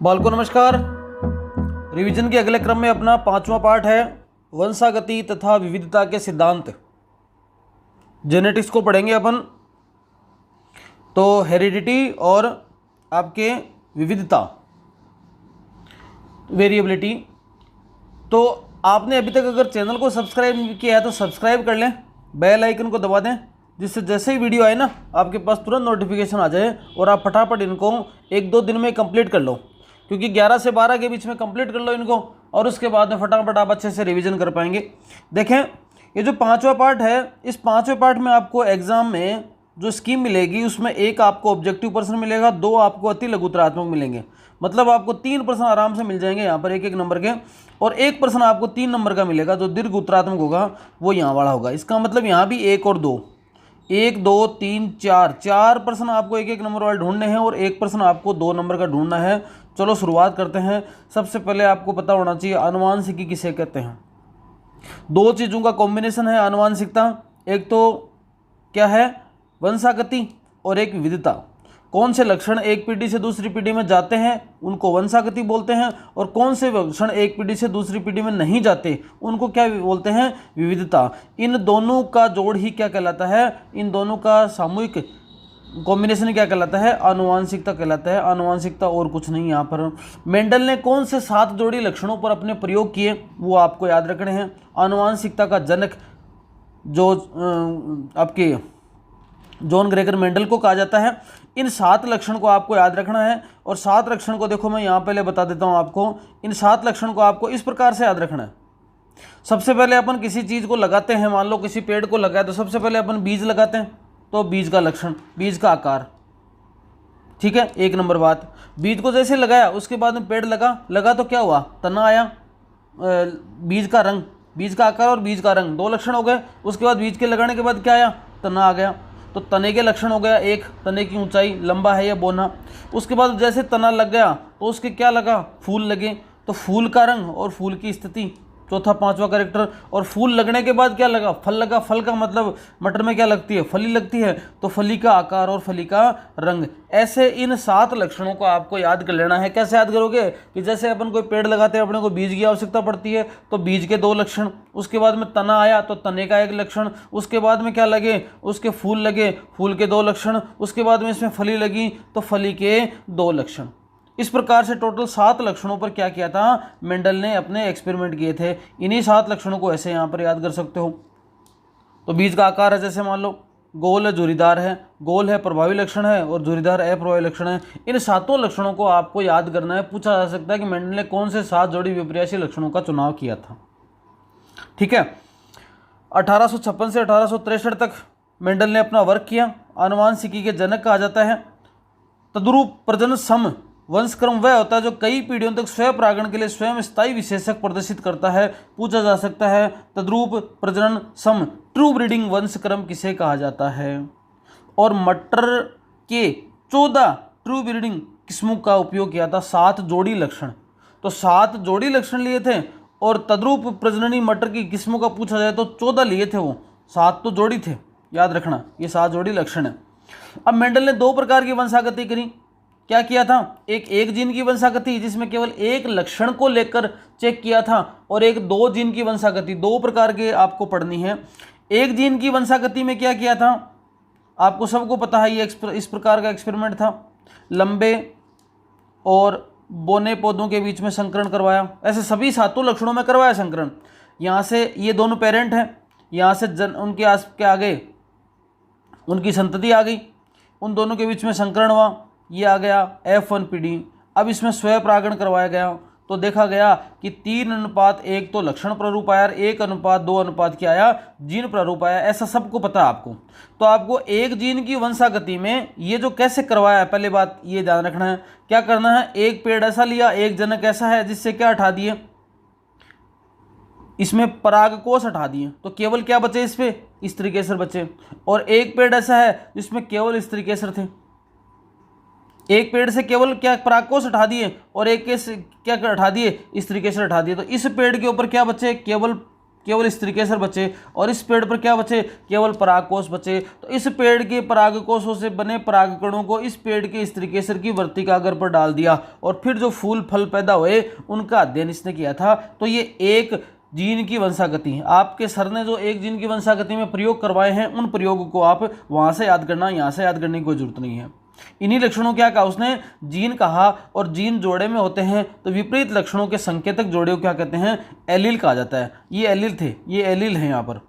बालको नमस्कार। रिवीजन के अगले क्रम में अपना 5वां पार्ट है वंशागति तथा विविधता के सिद्धांत। जेनेटिक्स को पढ़ेंगे अपन। तो हेरिडिटी और आपके विविधता, वेरिएबिलिटी। तो आपने अभी तक अगर चैनल को सब्सक्राइब नहीं किया है तो सब्सक्राइब कर लें, बेल आइकन को दबा दें, जिससे जैसे ही वीडियो आए ना आपके पास तुरंत नोटिफिकेशन आ जाए और आप फटाफट इनको 1-2 दिन में कंप्लीट कर लो, क्योंकि 11 से 12 के बीच में कंप्लीट कर लो इनको और उसके बाद में फटाफट आप अच्छे से रिवीजन कर पाएंगे। देखें, ये जो 5वां पार्ट है, इस 5वें पार्ट में आपको एग्जाम में जो स्कीम मिलेगी उसमें एक आपको ऑब्जेक्टिव प्रश्न मिलेगा, 2 आपको अति लघुतरात्मक मिलेंगे। मतलब आपको 3 प्रश्न आराम से मिल जाएंगे यहाँ पर 1-1 नंबर के, और 1 प्रश्न आपको 3 नंबर का मिलेगा जो दीर्घ उत्तरात्मक होगा, वो यहाँ वाला होगा। इसका मतलब यहाँ भी 1 और 2, 1 2 3 4 प्रश्न आपको 1-1 नंबर वाले ढूंढने हैं और 1 प्रश्न आपको 2 नंबर का ढूंढना है। चलो शुरुआत करते हैं। सबसे पहले आपको पता होना चाहिए आनुवांशिकी किसे कहते हैं। 2 चीज़ों का कॉम्बिनेशन है आनुवांशिकता। एक तो क्या है, वंशागति, और एक विविधता। कौन से लक्षण एक पीढ़ी से दूसरी पीढ़ी में जाते हैं उनको वंशागति बोलते हैं, और कौन से लक्षण एक पीढ़ी से दूसरी पीढ़ी में नहीं जाते उनको क्या बोलते हैं, विविधता। इन दोनों का जोड़ ही क्या कहलाता है, इन दोनों का सामूहिक कॉम्बिनेशन क्या कहलाता है, आनुवांशिकता कहलाता है। आनुवांशिकता और कुछ नहीं। यहाँ पर मेंडल ने कौन से 7 जोड़ी लक्षणों पर अपने प्रयोग किए वो आपको याद रखने हैं। आनुवांशिकता का जनक जो आपके जॉन ग्रेगर मेंडल को कहा जाता है। इन 7 लक्षण को आपको याद रखना है, और 7 लक्षण को देखो मैं यहाँ पहले बता देता हूँ आपको। इन 7 लक्षण को आपको इस प्रकार से याद रखना है। सबसे पहले अपन किसी चीज़ को लगाते हैं, मान लो किसी पेड़ को लगाए तो सबसे पहले अपन बीज लगाते हैं, तो बीज का लक्षण, बीज का आकार, ठीक है। 1 नंबर बात, बीज को जैसे लगाया उसके बाद में पेड़ लगा तो क्या हुआ, तना आया। बीज का रंग, बीज का आकार और बीज का रंग 2 लक्षण हो गए। उसके बाद बीज के लगाने के बाद क्या आया, तना आ गया। तो तने के लक्षण हो गया, 1 तने की ऊंचाई, लंबा है या बोना। उसके बाद जैसे तना लग गया तो उसके क्या लगा, फूल लगे, तो फूल का रंग और फूल की स्थिति, चौथा 5वां कैरेक्टर। और फूल लगने के बाद क्या लगा, फल लगा। फल का मतलब मटर में क्या लगती है, फली लगती है, तो फली का आकार और फली का रंग। ऐसे इन 7 लक्षणों को आपको याद कर लेना है। कैसे याद करोगे कि जैसे अपन कोई पेड़ लगाते हैं, अपने को बीज की आवश्यकता पड़ती है, तो बीज के 2 लक्षण। उसके बाद में तना आया तो तने का 1 लक्षण। उसके बाद में क्या लगे, उसके फूल लगे, फूल के 2 लक्षण। उसके बाद में इसमें फली लगी तो फली के 2 लक्षण। इस प्रकार से टोटल 7 लक्षणों पर क्या किया था, मेंडल ने अपने एक्सपेरिमेंट किए थे। इन्हीं 7 लक्षणों को ऐसे यहाँ पर याद कर सकते हो। तो बीज का आकार है, जैसे मान लो गोल है, झुर्रीदार है। गोल है प्रभावी लक्षण है और झुर्रीदार अप्रभावी लक्षण है। इन 7 लक्षणों को आपको याद करना है। पूछा जा सकता है कि मेंडल ने कौन से 7 जोड़ी विपर्यासी लक्षणों का चुनाव किया था, ठीक है। 1856 से 1863 तक मेंडल ने अपना वर्क किया। आनुवांशिकी के जनक कहा जाता है। तद्रूप प्रजनन सम वंशक्रम वह होता है जो कई पीढ़ियों तक स्वयं परागण के लिए स्वयं स्थायी विशेषक प्रदर्शित करता है। पूछा जा सकता है तद्रूप प्रजनन सम ट्रू ब्रीडिंग वंशक्रम किसे कहा जाता है। और मटर के 14 ट्रू ब्रीडिंग किस्मों का उपयोग किया था, 7 जोड़ी लक्षण। तो 7 जोड़ी लक्षण लिए थे, और तद्रूप प्रजननी मटर की किस्मों का पूछा जाए तो 14 लिए थे। वो 7 तो जोड़ी थे, याद रखना, ये 7 जोड़ी लक्षण है। अब मेंडल ने 2 प्रकार की वंशागति करी। क्या किया था, एक जीन की वंशागति जिसमें केवल 1 लक्षण को लेकर चेक किया था, और एक 2 जीन की वंशागति। 2 प्रकार के आपको पढ़नी है। 1 जीन की वंशागति में क्या किया था, आपको सबको पता है, ये इस प्रकार का एक्सपेरिमेंट था। लंबे और बोने पौधों के बीच में संकरण करवाया। ऐसे सभी 7 लक्षणों में करवाया संकरण। यहाँ से ये दोनों पेरेंट हैं, यहाँ से उनके के आगे उनकी संतति आ गई, उन दोनों के बीच में संकरण हुआ, ये आ गया F1 पीढ़ी। अब इसमें स्वयं परागण करवाया गया, तो देखा गया कि 3:1 तो लक्षण प्रारूप आया, 1:2 क्या आया, जीन प्रारूप आया। ऐसा सबको पता है आपको। तो आपको 1 जीन की वंशागति में ये जो कैसे करवाया है, पहले बात ये ध्यान रखना है। क्या करना है, एक पेड़ ऐसा लिया, एक जनक ऐसा है, जिससे क्या हटा दिए, इसमें परागकोश हटा दिए, तो केवल क्या बचे, इस पे स्त्री केसर बचे। और एक पेड़ ऐसा है जिसमें केवल स्त्री केसर थे। एक पेड़ से केवल क्या परागकोश हटा दिए और एक के क्या हटा दिए, स्त्री केसर हटा दिए। तो इस पेड़ के ऊपर क्या बचे, केवल केवल स्त्रीकेसर बचे, और इस पेड़ पर क्या बचे, केवल परागकोश बचे। तो इस पेड़ के परागकोशों से बने परागकणों को इस पेड़ के स्त्रीकेसर की वर्तिका अगर पर डाल दिया, और फिर जो फूल फल पैदा हुए उनका अध्ययन इसने किया था। तो ये एक जीन की वंशागति, आपके सर ने जो एक जीन की वंशागति में प्रयोग करवाए हैं, उन प्रयोगों को आप वहाँ से याद करना, यहाँ से याद करने की कोई जरूरत नहीं है। इन्हीं लक्षणों क्या कहा उसने, जीन कहा। और जीन जोड़े में होते हैं तो विपरीत लक्षणों के संकेतक जोड़े को क्या कहते हैं, एलील कहा जाता है। ये एलील थे, ये एलील हैं यहाँ पर,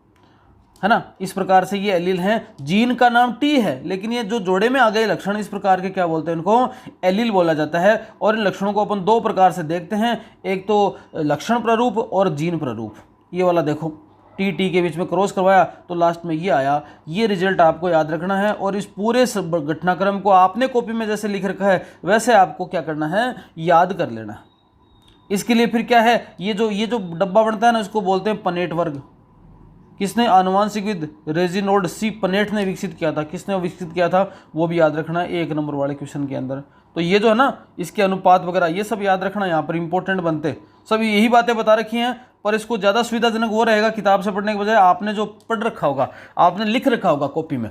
है ना। इस प्रकार से ये एलील हैं। जीन का नाम टी है, लेकिन ये जो जोड़े में आ गए लक्षण इस प्रकार के क्या बोलते हैं, इनको एलील बोला जाता है। और इन लक्षणों को अपन दो प्रकार से देखते हैं, एक तो लक्षण प्ररूप और जीन प्ररूप। ये वाला देखो, टी के बीच में क्रॉस करवाया तो लास्ट में ये आया। ये रिजल्ट आपको याद रखना है, और इस पूरे घटनाक्रम को आपने कॉपी में जैसे लिख रखा है वैसे आपको क्या करना है, याद कर लेना है। इसके लिए फिर क्या है, ये जो डब्बा बनता है ना, इसको बोलते हैं पनेट वर्ग। किसने, आनुवांशिकविद रेजिनोल्ड सी पनेट ने विकसित किया था। किसने विकसित किया था वो भी याद रखना है 1 नंबर वाले क्वेश्चन के अंदर। तो ये जो है ना, इसके अनुपात वगैरह ये सब याद रखना, यहाँ पर इंपॉर्टेंट बनते सब यही बातें बता रखी हैं। पर इसको ज़्यादा सुविधाजनक वो रहेगा किताब से पढ़ने के बजाय आपने जो पढ़ रखा होगा, आपने लिख रखा होगा कॉपी में,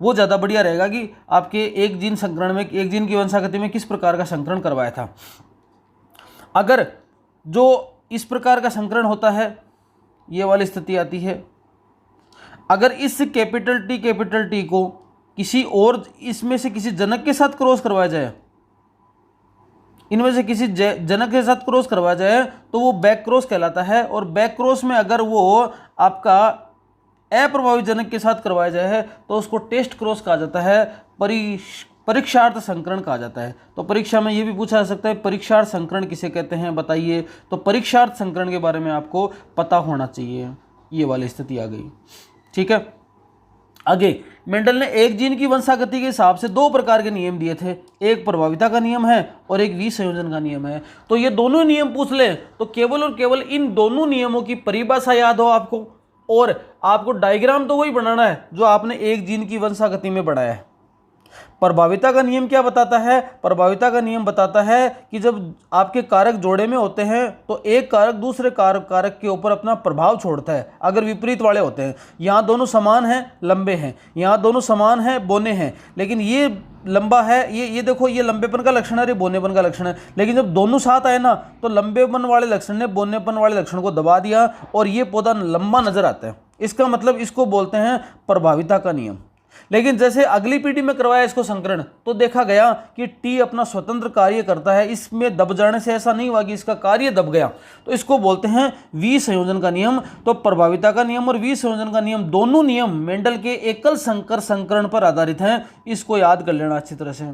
वो ज़्यादा बढ़िया रहेगा कि आपके एक जीन संकरण में, एक जीन की वंशागति में किस प्रकार का संकरण करवाया था। अगर जो इस प्रकार का संकरण होता है, ये वाली स्थिति आती है, अगर इस कैपिटल टी को किसी और इसमें से किसी जनक के साथ क्रॉस करवाया जाए, इनमें से किसी जनक के साथ क्रॉस करवाया जाए तो वो बैक क्रॉस कहलाता है। और बैक क्रॉस में अगर वो आपका अप्रभावित जनक के साथ करवाया जाए तो उसको टेस्ट क्रॉस कहा जाता है, परीक्षार्थ संकरण कहा जाता है। तो परीक्षा में ये भी पूछा जा सकता है, परीक्षार्थ संकरण किसे कहते हैं बताइए। तो परीक्षार्थ संकरण के बारे में आपको पता होना चाहिए। ये वाली स्थिति आ गई, ठीक है। आगे मेंडल ने एक जीन की वंशागति के हिसाब से 2 प्रकार के नियम दिए थे, एक प्रभाविता का नियम है और एक विसंयोजन का नियम है। तो ये दोनों नियम पूछ ले तो केवल और केवल इन दोनों नियमों की परिभाषा याद हो आपको, और आपको डायग्राम तो वही बनाना है जो आपने एक जीन की वंशागति में बनाया है। प्रभाविता का नियम क्या बताता है, प्रभाविता का नियम बताता है कि जब आपके कारक जोड़े में होते हैं तो एक कारक दूसरे कारक के ऊपर अपना प्रभाव छोड़ता है। अगर विपरीत वाले होते हैं, यहाँ दोनों समान हैं, लंबे हैं, यहाँ दोनों समान हैं, बोने हैं, लेकिन ये लंबा है, ये देखो, ये लंबेपन का लक्षण है, ये बोनेपन का लक्षण है। लेकिन जब दोनों साथ आए ना तो लंबेपन वाले लक्षण ने बोनेपन वाले लक्षण को दबा दिया और ये पौधा लंबा नजर आता है। इसका मतलब इसको बोलते हैं प्रभाविता का नियम। लेकिन जैसे अगली पीढ़ी में करवाया इसको संकरण तो देखा गया कि टी अपना स्वतंत्र कार्य करता है, इसमें दब जाने से ऐसा नहीं हुआ कि इसका कार्य दब गया, तो इसको बोलते हैं विसंयोजन का नियम। तो प्रभाविता का नियम और विसंयोजन का नियम दोनों नियम मेंडल के एकल संकर संकरण पर आधारित हैं। इसको याद कर लेना अच्छी तरह से।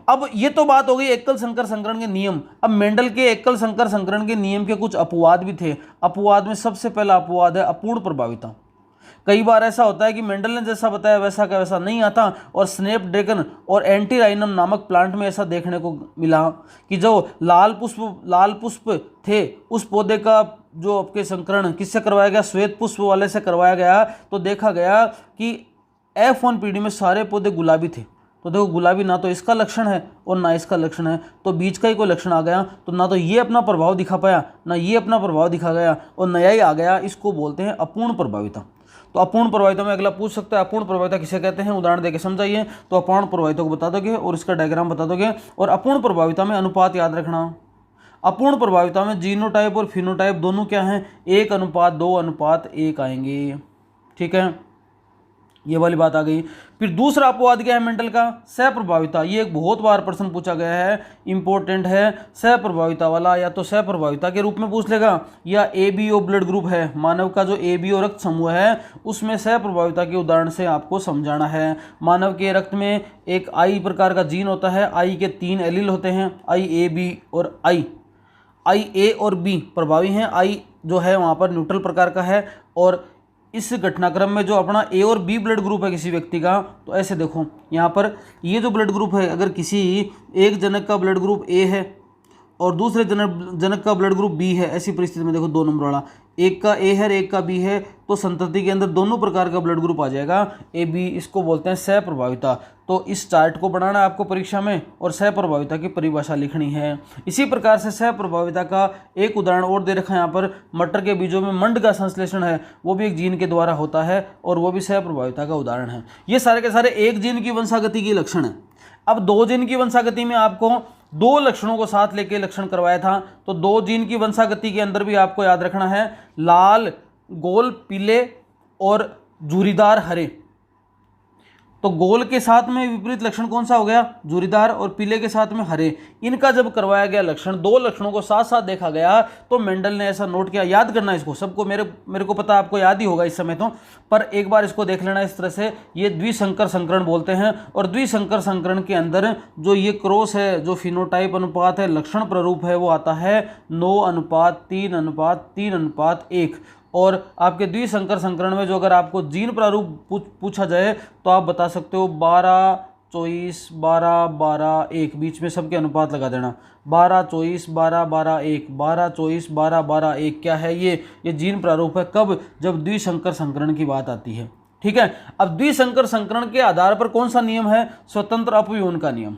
अब ये तो बात हो गई एकल संकर संकरण के नियम। अब मेंडल के एकल संकर संकरण के नियम के कुछ अपवाद भी थे। अपवाद में सबसे पहला अपवाद है अपूर्ण प्रभाविता। कई बार ऐसा होता है कि मेंडल ने जैसा बताया वैसा का वैसा नहीं आता, और स्नैपड्रैगन और एंटीराइनम नामक प्लांट में ऐसा देखने को मिला कि जो लाल पुष्प थे उस पौधे का जो आपके संकरण किससे करवाया गया, श्वेत पुष्प वाले से करवाया गया। तो देखा गया कि F1 पीढ़ी में सारे पौधे गुलाबी थे। तो देखो, गुलाबी ना तो इसका लक्षण है और ना इसका लक्षण है, तो बीच का ही कोई लक्षण आ गया। तो ना तो ये अपना प्रभाव दिखा पाया, ना ये अपना प्रभाव दिखा गया, और नया ही आ गया। इसको बोलते हैं अपूर्ण प्रभाविता। तो अपूर्ण प्रभाविता में अगला पूछ सकता है अपूर्ण प्रभाविता किसे कहते हैं, उदाहरण देके समझाइए। तो अपूर्ण प्रभाविता को बता दोगे और इसका डायग्राम बता दोगे। और अपूर्ण प्रभाविता में अनुपात याद रखना। अपूर्ण प्रभाविता में जीनोटाइप और फिनोटाइप दोनों क्या हैं, 1:2:1 आएंगे, ठीक है। ये वाली बात आ गई। फिर दूसरा अपवाद क्या है मेंडल का, सहप्रभाविता। ये एक बहुत बार प्रश्न पूछा गया है, इंपॉर्टेंट है। सहप्रभाविता वाला या तो सहप्रभाविता के रूप में पूछ लेगा, या ABO ब्लड ग्रुप है, मानव का जो ABO रक्त समूह है उसमें सहप्रभाविता के उदाहरण से आपको समझाना है। मानव के रक्त में एक I प्रकार का जीन होता है, I के 3 एलील होते हैं, I, A, B और I A और B प्रभावी हैं। I जो है वहाँ पर न्यूट्रल प्रकार का है। और इस घटनाक्रम में जो अपना A और B ब्लड ग्रुप है किसी व्यक्ति का, तो ऐसे देखो यहाँ पर ये जो ब्लड ग्रुप है, अगर किसी एक जनक का ब्लड ग्रुप A है और दूसरे जनक का ब्लड ग्रुप बी है, ऐसी परिस्थिति में देखो 2 नंबर वाला, एक का ए है एक का बी है, तो संतति के अंदर दोनों प्रकार का ब्लड ग्रुप आ जाएगा ए बी। इसको बोलते हैं सहप्रभाविता। तो इस चार्ट को बनाना है आपको परीक्षा में और सहप्रभाविता की परिभाषा लिखनी है। इसी प्रकार से सहप्रभाविता का एक उदाहरण और दे रखा है यहाँ पर, मटर के बीजों में मंड का संश्लेषण है, वो भी एक जीन के द्वारा होता है और वो भी सहप्रभाविता का उदाहरण है। ये सारे के सारे एक जीन की वंशागति के लक्षण है। अब 2 जीन की वंशागति में आपको 2 लक्षणों को साथ लेके लक्षण करवाया था, तो 2 जीन की वंशागति के अंदर भी आपको याद रखना है लाल गोल पीले और झुर्रीदार हरे। तो गोल के साथ में विपरीत लक्षण कौन सा हो गया, झुर्रीदार, और पीले के साथ में हरे। इनका जब करवाया गया लक्षण, 2 लक्षणों को साथ साथ देखा गया, तो मेंडल ने ऐसा नोट किया। याद करना इसको, सबको मेरे को पता आपको याद ही होगा इस समय तो, पर एक बार इसको देख लेना इस तरह से। ये द्विसंकर संकरण बोलते हैं, और द्विसंकर संकरण के अंदर जो ये क्रॉस है, जो फिनोटाइप अनुपात है, लक्षण प्रारूप है, वो आता है 9:3:3:1। और आपके द्विसंकर संकरण में जो अगर आपको जीन प्रारूप पूछा जाए तो आप बता सकते हो 12:24:12:1, बीच में सबके अनुपात लगा देना। 12:24:12:1, 12:24:12:1 क्या है ये जीन प्रारूप है। कब? जब द्विसंकर संकरण की बात आती है। ठीक है। अब द्विसंकर संकरण के आधार पर कौन सा नियम है? स्वतंत्र अपव्यूहन का नियम।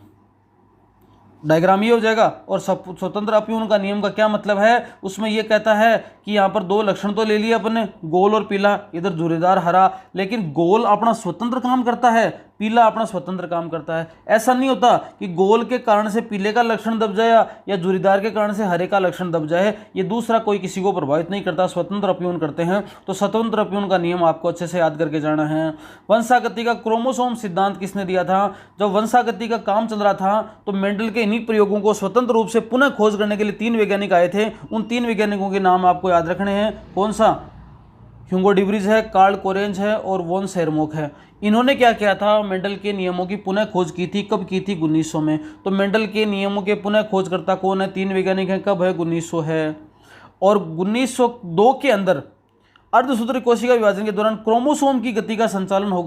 डायग्राम ये हो जाएगा। और स्वतंत्र अपव्यूहन का नियम का क्या मतलब है? उसमें ये कहता है कि यहाँ पर 2 लक्षण तो ले लिए अपने, गोल और पीला, इधर झुर्रीदार हरा, लेकिन गोल अपना स्वतंत्र काम करता है, पीला अपना स्वतंत्र काम करता है। ऐसा नहीं होता कि गोल के कारण से पीले का लक्षण दब जाए या झुर्रीदार के कारण से हरे का लक्षण दब जाए, ये दूसरा कोई किसी को प्रभावित नहीं करता, स्वतंत्र अपव्यूहन करते हैं। तो स्वतंत्र अपव्यूहन का नियम आपको अच्छे से याद करके जाना है। वंशागति का क्रोमोसोम सिद्धांत किसने दिया था? जब वंशागति का काम चल रहा था तो मेंडल के इन्हीं प्रयोगों को स्वतंत्र रूप से पुनः खोज करने के लिए 3 वैज्ञानिक आए थे। उन 3 वैज्ञानिकों के नाम आपको याद रखने हैं। कौन सा? ह्यूगो डिब्रीज है, कार्ल कोरेंज है और वॉन सेरमोक है। इन्होंने क्या किया था? मेंडल के नियमों की पुनः खोज की थी। कब की थी? 1900 में। तो मेंडल के नियमों के पुनः खोजकर्ता कौन है? 3 वैज्ञानिक हैं। कब है? 1900 है। और 1902 के अंदर अर्धसूत्री कोशिका विभाजन के दौरान क्रोमोसोम की गति का संचालन हो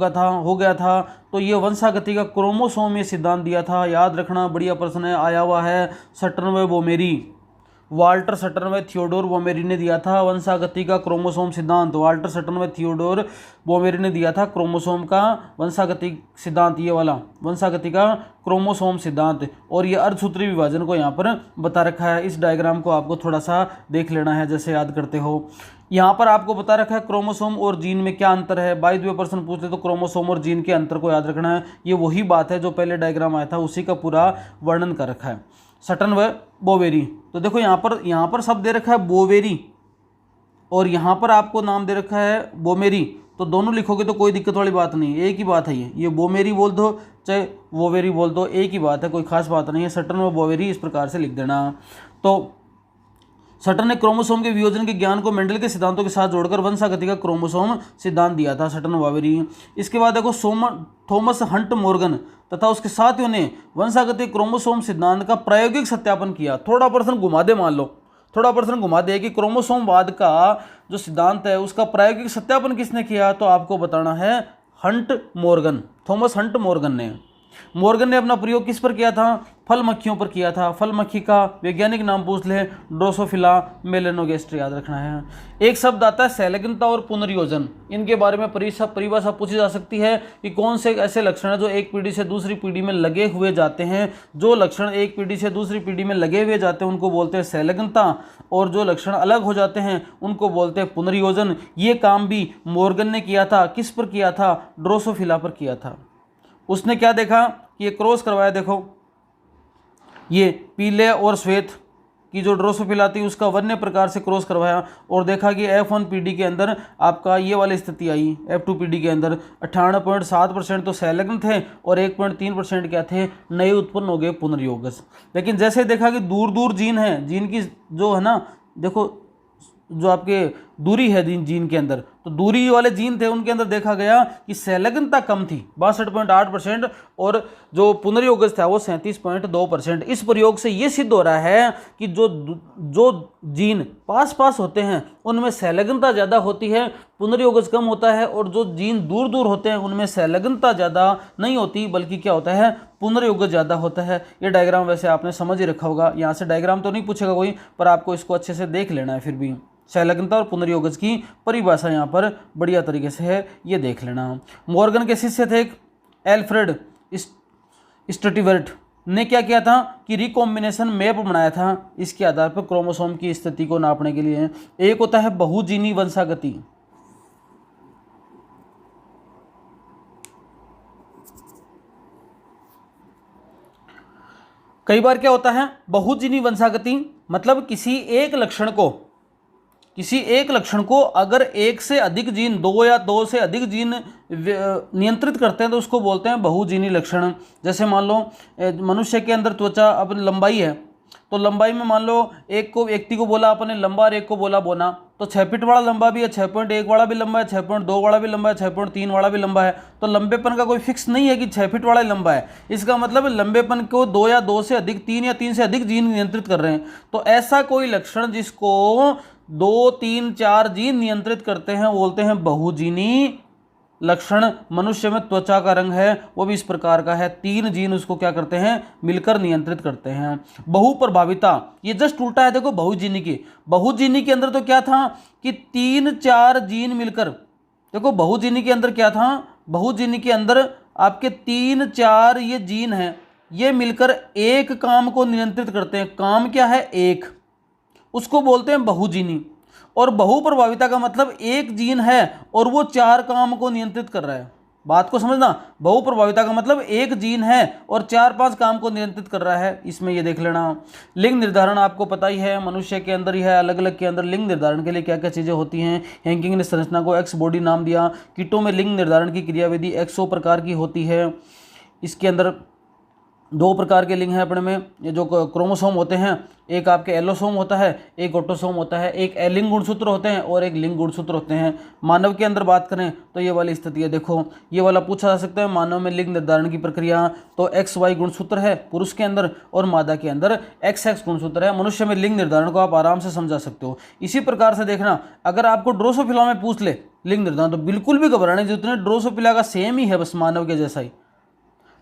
गया था। तो ये वंशागति का क्रोमोसोम ये सिद्धांत दिया था। याद रखना, बढ़िया प्रश्न है, आया हुआ है। सटर्न व बोमेरी, वाल्टर सटर्न व थियोडोर बोमेरी ने दिया था वंशागति का क्रोमोसोम सिद्धांत। वाल्टर सटर्न व थियोडोर बोमेरी ने दिया था क्रोमोसोम का वंशागति सिद्धांत, ये वाला वंशागति का क्रोमोसोम सिद्धांत। और ये अर्धसूत्री विभाजन को यहाँ पर बता रखा है। इस डायग्राम को आपको थोड़ा सा देख लेना है जैसे याद करते हो। यहाँ पर आपको बता रखा है क्रोमोसोम और जीन में क्या अंतर है। बाय द वे प्रश्न पूछते तो क्रोमोसोम और जीन के अंतर को याद रखना है। ये वही बात है जो पहले डायग्राम आया था, उसी का पूरा वर्णन कर रखा है। सटर्न व बोवेरी, तो देखो यहाँ पर सब दे रखा है बोवेरी और यहाँ पर आपको नाम दे रखा है बोमेरी। तो दोनों लिखोगे तो कोई दिक्कत वाली बात नहीं है, एक ही बात है। ये बोमेरी बोल दो चाहे बोवेरी बोल दो, एक ही बात है, कोई खास बात नहीं है। सटर्न व बोवेरी इस प्रकार से लिख देना। तो सटर्न ने क्रोमोसोम के वियोजन के ज्ञान को मेंडल के सिद्धांतों के साथ जोड़कर वंशागति का क्रोमोसोम सिद्धांत दिया था, सटर्न बोवेरी। इसके बाद देखो थॉमस हंट मॉर्गन तथा उसके साथियों ने वंशागति क्रोमोसोम सिद्धांत का प्रायोगिक सत्यापन किया। थोड़ा प्रश्न घुमा दे, मान लो थोड़ा प्रश्न घुमा दे कि क्रोमोसोमवाद का जो सिद्धांत है उसका प्रायोगिक सत्यापन किसने किया, तो आपको बताना है Hunt Morgan, Thomas Hunt Morgan ने। मॉर्गन ने अपना प्रयोग किस पर किया था? फल मक्खियों पर किया था। फल मक्खी का वैज्ञानिक नाम पूछ ले, ड्रोसोफिला मेलेनोगेस्टर, याद रखना है। एक शब्द आता है सैलग्नता और पुनर्योजन। इनके बारे में परिभाषा पूछी जा सकती है कि कौन से ऐसे लक्षण हैं जो एक पीढ़ी से दूसरी पीढ़ी में लगे हुए जाते हैं। जो लक्षण एक पीढ़ी से दूसरी पीढ़ी में लगे हुए जाते हैं उनको बोलते हैं सैलग्नता, और जो लक्षण अलग हो जाते हैं उनको बोलते हैं पुनर्योजन। ये काम भी मॉर्गन ने किया था। किस पर किया था? ड्रोसोफिला पर किया था। उसने क्या देखा कि ये क्रॉस करवाया, देखो ये पीले और श्वेत की जो ड्रोसोफिला थी उसका वन्य प्रकार से क्रॉस करवाया और देखा कि F1 पीढ़ी के अंदर आपका ये वाली स्थिति आई। F2 पीढ़ी के अंदर 98.7% तो सैलग्न थे और 1.3% क्या थे? नए उत्पन्न हो गए पुनर्योगज। लेकिन जैसे देखा कि दूर दूर जीन है, जीन की जो है ना, देखो जो आपके दूरी है जीन के अंदर तो दूरी वाले जीन थे उनके अंदर देखा गया कि संलग्नता कम थी 62.8% और जो पुनर्योगज था वो 37.2%। इस प्रयोग से ये सिद्ध हो रहा है कि जो जीन पास पास होते हैं उनमें संलग्नता ज़्यादा होती है, पुनर्योगज कम होता है, और जो जीन दूर दूर होते हैं उनमें संलग्नता ज़्यादा नहीं होती बल्कि क्या होता है, पुनर्योगज ज़्यादा होता है। ये डायग्राम वैसे आपने समझ ही रखा होगा, यहाँ से डायग्राम तो नहीं पूछेगा कोई, पर आपको इसको अच्छे से देख लेना है। फिर भी संलग्नता और पुनर्योगज की परिभाषा यहाँ पर बढ़िया तरीके से है, ये देख लेना। मॉर्गन के शिष्य थे एक एल्फ्रेड स्टुअर्ट ने क्या किया था कि रिकॉम्बिनेशन मैप बनाया था, इसके आधार पर क्रोमोसोम की स्थिति को नापने के लिए। एक होता है बहुजीनी वंशागति, कई बार क्या होता है बहुजीनी वंशागति, मतलब किसी एक लक्षण को अगर एक से अधिक जीन, दो या दो से अधिक जीन नियंत्रित करते हैं तो उसको बोलते हैं बहुजीनी लक्षण। जैसे मान लो मनुष्य के अंदर त्वचा अपनी लंबाई है, तो लंबाई में मान लो एक को व्यक्ति को बोला अपने लंबा और एक को बोला बोना, तो 6 फीट वाला लंबा भी है, 6.1 वाला भी लंबा है, 6.2 वाला भी लंबा है, 6.3 वाला भी लंबा है। तो लंबेपन का कोई फिक्स नहीं है कि 6 फीट वाला लंबा है, इसका मतलब लंबेपन को दो या दो से अधिक, तीन या तीन से अधिक जीन नियंत्रित कर रहे हैं। तो ऐसा कोई लक्षण जिसको 2, 3, 4 जीन नियंत्रित करते हैं बोलते हैं बहुजीनी लक्षण। मनुष्य में त्वचा का रंग है वो भी इस प्रकार का है, 3 जीन उसको क्या करते हैं, मिलकर नियंत्रित करते हैं। बहुप्रभाविता ये जस्ट उल्टा है, देखो बहुजीनी के अंदर तो क्या था कि 3-4 जीन मिलकर, देखो बहुजीनी के अंदर क्या था, बहुजीनी के अंदर आपके 3-4 ये जीन हैं, ये मिलकर एक काम को नियंत्रित करते हैं। काम क्या है, एक, उसको बोलते हैं बहुजीनी। और बहुप्रभाविता का मतलब एक जीन है और वो 4 काम को नियंत्रित कर रहा है। बात को समझना, बहुप्रभाविता का मतलब एक जीन है और 4-5 काम को नियंत्रित कर रहा है, इसमें ये देख लेना। लिंग निर्धारण आपको पता ही है, मनुष्य के अंदर ही है, अलग अलग के अंदर लिंग निर्धारण के लिए क्या क्या चीज़ें होती हैं। हैंकिंग ने संरचना को एक्स बॉडी नाम दिया। कीटों में लिंग निर्धारण की क्रियाविधि 100 प्रकार की होती है। इसके अंदर 2 प्रकार के लिंग हैं अपने में, ये जो क्रोमोसोम होते हैं, एक आपके एलोसोम होता है, एक ऑटोसोम होता है। एक एलिंग गुणसूत्र होते हैं और एक लिंग गुणसूत्र होते हैं। मानव के अंदर बात करें तो ये वाली स्थिति है, देखो ये वाला पूछा जा सकता है मानव में लिंग निर्धारण की प्रक्रिया। तो XY गुणसूत्र है पुरुष के अंदर और मादा के अंदर XX गुणसूत्र है। मनुष्य में लिंग निर्धारण को आप आराम से समझा सकते हो। इसी प्रकार से देखना, अगर आपको ड्रोसोफिला में पूछ ले लिंग निर्धारण तो बिल्कुल भी घबराने जितने, ड्रोसोफिला का सेम ही है, बस मानव के जैसा ही,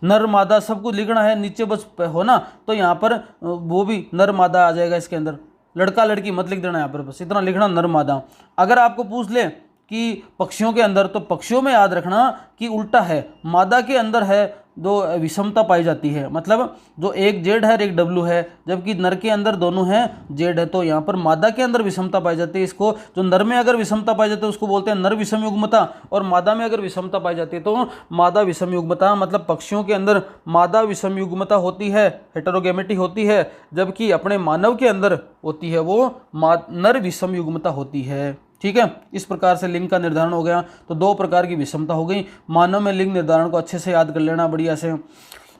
नर मादा सब कुछ लिखना है नीचे बस हो ना, तो यहाँ पर वो भी नर मादा आ जाएगा। इसके अंदर लड़का लड़की मत लिख देना, यहाँ पर बस इतना लिखना नर मादा। अगर आपको पूछ ले कि पक्षियों के अंदर, तो पक्षियों में याद रखना कि उल्टा है, मादा के अंदर है दो विषमता पाई जाती है, मतलब जो एक जेड है और एक डब्लू है, जबकि नर के अंदर दोनों हैं जेड है। तो यहाँ पर मादा के अंदर विषमता पाई जाती है। इसको जो नर में अगर विषमता पाई जाती है उसको बोलते हैं नर विषम युग्मता, और मादा में अगर विषमता पाई जाती है तो मादा विषम युग्मता। मतलब पक्षियों के अंदर मादा विषम युग्मता होती है, हेटेरोगेमेटी होती है, जबकि अपने मानव के अंदर होती है वो नर विषम युग्मता होती है। ठीक है, इस प्रकार से लिंग का निर्धारण हो गया। तो 2 प्रकार की विषमता हो गई। मानव में लिंग निर्धारण को अच्छे से याद कर लेना बढ़िया से।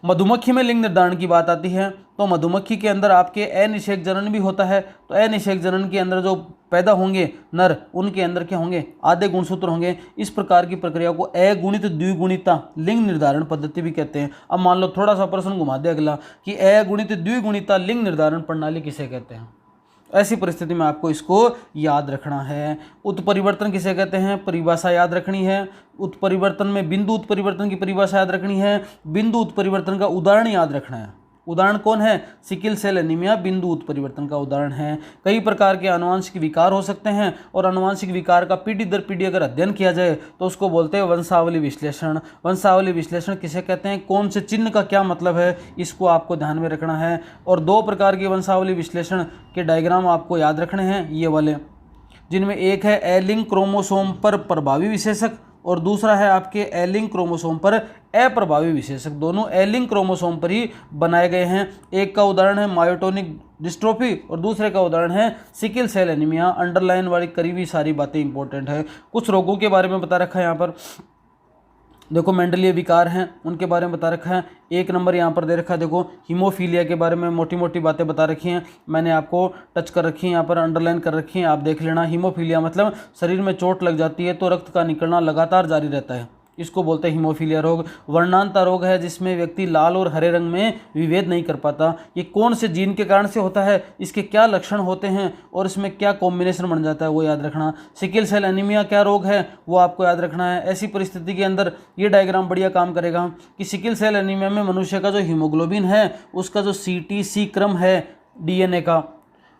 मधुमक्खी में लिंग निर्धारण की बात आती है तो मधुमक्खी के अंदर आपके अनिषेक जनन भी होता है। तो अनिषेक जनन के अंदर जो पैदा होंगे नर, उनके अंदर क्या होंगे, आधे गुणसूत्र होंगे। इस प्रकार की प्रक्रिया को अगुणित द्विगुणिता लिंग निर्धारण पद्धति भी कहते हैं। अब मान लो थोड़ा सा प्रश्न घुमा दे अगला कि अगुणित द्विगुणिता लिंग निर्धारण प्रणाली किसे कहते हैं। ऐसी परिस्थिति में आपको इसको याद रखना है। उत्परिवर्तन किसे कहते हैं, परिभाषा याद रखनी है। उत्परिवर्तन में बिंदु उत्परिवर्तन की परिभाषा याद रखनी है। बिंदु उत्परिवर्तन का उदाहरण याद रखना है। उदाहरण कौन है, सिकिल सेल एनीमिया बिंदु उत्परिवर्तन का उदाहरण है। कई प्रकार के आनुवांशिक विकार हो सकते हैं और आनुवांशिक विकार का पीढ़ी दर पीढ़ी अगर अध्ययन किया जाए तो उसको बोलते हैं वंशावली विश्लेषण। वंशावली विश्लेषण किसे कहते हैं, कौन से चिन्ह का क्या मतलब है, इसको आपको ध्यान में रखना है। और 2 प्रकार के वंशावली विश्लेषण के डायग्राम आपको याद रखने हैं ये वाले, जिनमें एक है एलिंग क्रोमोसोम पर प्रभावी विशेषक और दूसरा है आपके एलिंग क्रोमोसोम पर अप्रभावी विशेषक। दोनों एलिंग क्रोमोसोम पर ही बनाए गए हैं। एक का उदाहरण है मायोटोनिक डिस्ट्रोफी और दूसरे का उदाहरण है सिकिल सेल एनीमिया। अंडरलाइन वाली करीबी सारी बातें इंपॉर्टेंट है। कुछ रोगों के बारे में बता रखा है यहाँ पर। देखो मेंडलीय विकार हैं उनके बारे में बता रखा है। 1 नंबर यहाँ पर दे रखा है, देखो हीमोफीलिया के बारे में मोटी मोटी बातें बता रखी हैं, मैंने आपको टच कर रखी है, यहाँ पर अंडरलाइन कर रखी है, आप देख लेना। हीमोफीलिया मतलब शरीर में चोट लग जाती है तो रक्त का निकलना लगातार जारी रहता है, इसको बोलते हैं हीमोफीलिया रोग। वर्णांता रोग है जिसमें व्यक्ति लाल और हरे रंग में विभेद नहीं कर पाता। ये कौन से जीन के कारण से होता है, इसके क्या लक्षण होते हैं और इसमें क्या कॉम्बिनेशन बन जाता है वो याद रखना। सिकल सेल एनीमिया क्या रोग है वो आपको याद रखना है। ऐसी परिस्थिति के अंदर ये डायग्राम बढ़िया काम करेगा कि सिकल सेल एनीमिया में मनुष्य का जो हीमोग्लोबिन है उसका जो CTC क्रम है DNA का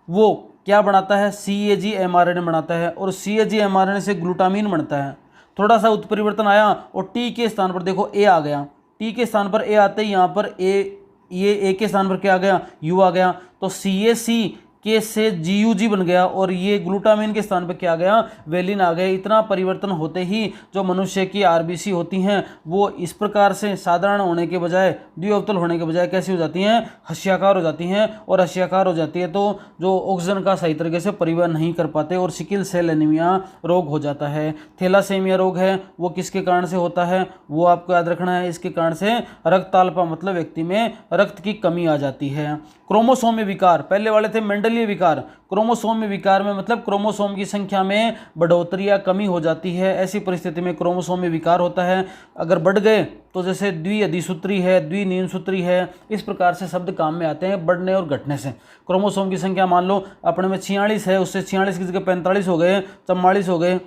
वो क्या बनाता है, CAG mRNA बनाता है और CAG mRNA से ग्लूटामीन बनता है। थोड़ा सा उत्परिवर्तन आया और T के स्थान पर देखो A आ गया, T के स्थान पर A आते ही यहाँ पर A के स्थान पर क्या आ गया, U आ गया, तो CAC के से GUG बन गया और ये ग्लूटामिन के स्थान पर क्या आ गया, वेलिन आ गया। इतना परिवर्तन होते ही जो मनुष्य की RBC होती हैं वो इस प्रकार से साधारण होने के बजाय, द्विअवतल होने के बजाय कैसी हो जाती हैं, हस्याकार हो जाती हैं, और हस्याकार हो जाती है तो जो ऑक्सीजन का सही तरीके से परिवहन नहीं कर पाते और सिकल सेल एनीमिया रोग हो जाता है। थैलासेमिया रोग है वो किसके कारण से होता है वो आपको याद रखना है, इसके कारण से रक्ताल्पा मतलब व्यक्ति में रक्त की कमी आ जाती है। क्रोमोसोम में विकार, पहले वाले थे मेंडलीय विकार, क्रोमोसोम में विकार में मतलब क्रोमोसोम की संख्या में बढ़ोतरी या कमी हो जाती है। ऐसी परिस्थिति में क्रोमोसोम में विकार होता है। अगर बढ़ गए तो जैसे द्विअधिसूत्री है, द्विनीलसूत्री है, इस प्रकार से शब्द काम में आते हैं बढ़ने और घटने से। क्रोमोसोम की संख्या मान लो अपने में 46 है, उससे 46 की जगह 45 हो गए, 44 हो गए,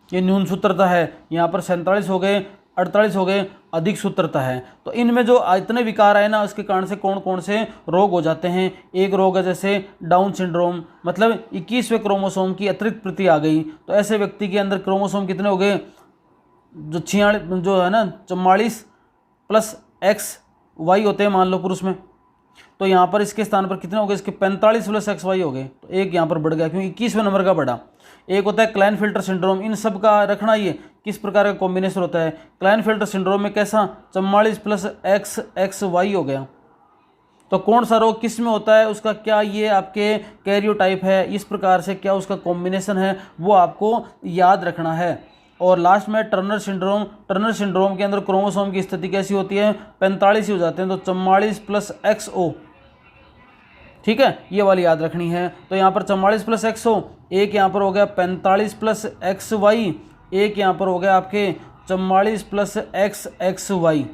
ये न्यून सूत्रता है, यहाँ पर 47 हो गए, 48 हो गए, अधिक सूत्रता है। तो इनमें जो इतने विकार आए ना उसके कारण से कौन कौन से रोग हो जाते हैं। एक रोग है जैसे डाउन सिंड्रोम, मतलब 21वें क्रोमोसोम की अतिरिक्त प्रति आ गई, तो ऐसे व्यक्ति के अंदर क्रोमोसोम कितने हो गए, जो 46 जो है ना 44 + XY होते हैं मान लो पुरुष में, तो यहाँ पर इसके स्थान पर कितने हो गए, इसके 45 + XY हो गए, तो एक यहाँ पर बढ़ गया क्योंकि 21वें नंबर का बढ़ा। एक होता है क्लाइनफिल्टर सिंड्रोम, इन सब का रखना ये किस प्रकार का कॉम्बिनेशन होता है। क्लाइनफिल्टर सिंड्रोम में कैसा 44 + XXY हो गया, तो कौन सा रोग किस में होता है, उसका क्या ये आपके कैरियोटाइप है, इस प्रकार से क्या उसका कॉम्बिनेशन है वो आपको याद रखना है। और लास्ट में टर्नर सिंड्रोम, टर्नर सिंड्रोम के अंदर क्रोमोसोम की स्थिति कैसी होती है, 45 ही हो जाते हैं, तो 44 + XO, ठीक है, ये वाली याद रखनी है। तो यहाँ पर 44 + XO, एक यहाँ पर हो गया 45 + XY, एक यहाँ पर हो गया आपके 44 + XXY,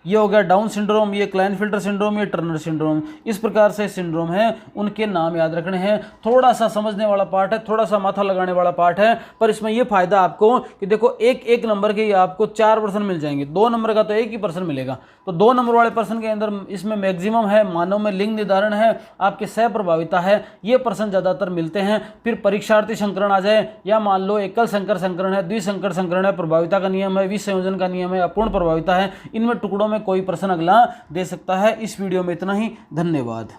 ये हो गया डाउन सिंड्रोम, ये क्लाइनफिल्टर सिंड्रोम, ये टर्नर सिंड्रोम। इस प्रकार से सिंड्रोम है, उनके नाम याद रखने हैं। थोड़ा सा समझने वाला पार्ट है, थोड़ा सा माथा लगाने वाला पार्ट है, पर इसमें ये फायदा आपको कि देखो एक नंबर के आपको 4 पर्सन मिल जाएंगे, 2 नंबर का तो एक ही पर्सन मिलेगा। तो 2 नंबर वाले पर्सन के अंदर इसमें मैक्सिमम है, मानव में लिंग निर्धारण है, आपके सह प्रभाविता है, ये पर्सन ज़्यादातर मिलते हैं। फिर परीक्षार्थी संकरण आ जाए या मान लो एकल संकर संकरण है, द्विसंकर संकरण है, प्रभाविता का नियम है, विसंयोजन का नियम है, अपूर्ण प्रभाविता है, इनमें टुकड़ों में कोई प्रश्न अगला दे सकता है। इस वीडियो में इतना ही, धन्यवाद।